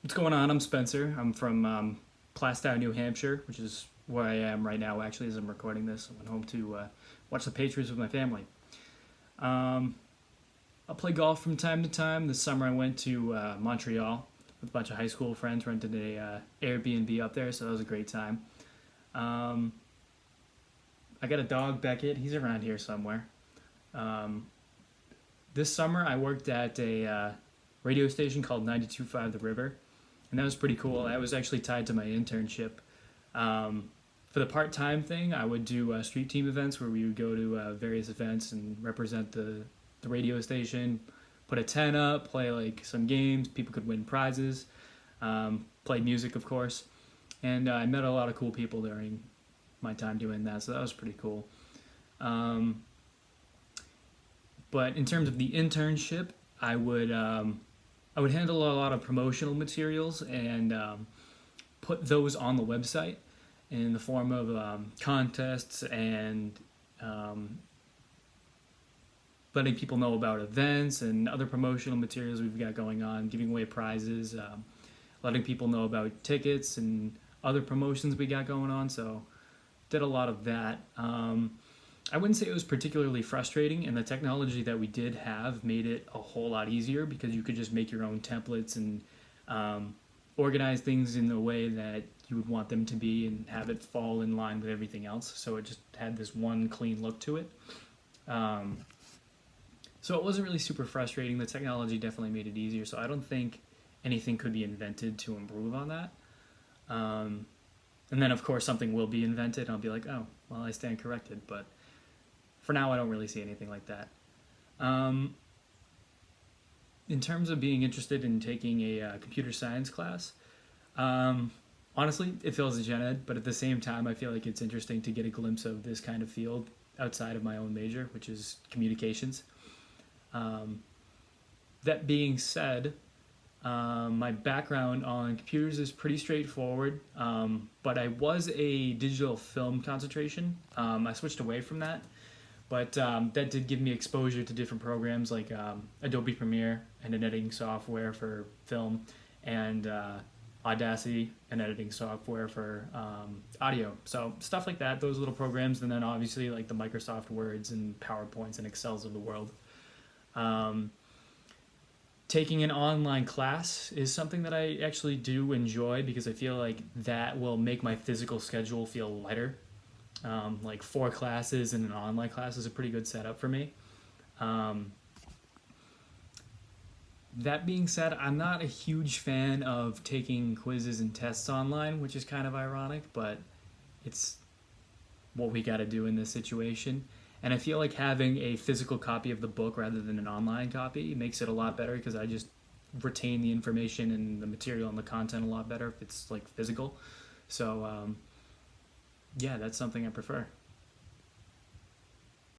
What's going on? I'm Spencer. I'm from Plastow, New Hampshire, which is where I am right now, actually, as I'm recording this. I went home to watch the Patriots with my family. Um, I'll play golf from time to time. This summer I went to Montreal with a bunch of high school friends, rented a Airbnb up there, so that was a great time. Um, I got a dog, Beckett. He's around here somewhere. Um, this summer I worked at a radio station called 92.5 The River, and that was pretty cool. That was actually tied to my internship. Um, for the part time thing, I would do street team events where we would go to various events and represent the radio station, put a tent up, play like some games. People could win prizes, play music, of course. And I met a lot of cool people during my time doing that, so that was pretty cool. Um, but in terms of the internship, I would handle a lot of promotional materials and put those on the website in the form of contests and um, letting people know about events and other promotional materials we've got going on, giving away prizes, letting people know about tickets and other promotions we got going on. So did a lot of that. I wouldn't say it was particularly frustrating, and the technology that we did have made it a whole lot easier because you could just make your own templates and um, organize things in the way that you would want them to be and have it fall in line with everything else. So it just had this one clean look to it. Um, so it wasn't really super frustrating. The technology definitely made it easier. So I don't think anything could be invented to improve on that. Um, and then, of course, something will be invented. I'll be like, oh, well, I stand corrected. But for now, I don't really see anything like that. Um, in terms of being interested in taking a computer science class, um, honestly, it feels a gen ed, but at the same time, I feel like it's interesting to get a glimpse of this kind of field outside of my own major, which is communications. Um, that being said, my background on computers is pretty straightforward, but I was a digital film concentration. I switched away from that, but that did give me exposure to different programs like Adobe Premiere and an editing software for film, and Audacity, an editing software for audio. So stuff like that, those little programs, and then obviously like the Microsoft Words and PowerPoints and Excels of the world. Um, Taking an online class is something that I actually do enjoy because I feel like that will make my physical schedule feel lighter. Like four classes and an online class is a pretty good setup for me. Um, that being said, I'm not a huge fan of taking quizzes and tests online, which is kind of ironic, but it's what we got to do in this situation. And I feel like having a physical copy of the book rather than an online copy makes it a lot better because I just retain the information and the material and the content a lot better if it's like physical. So yeah, that's something I prefer.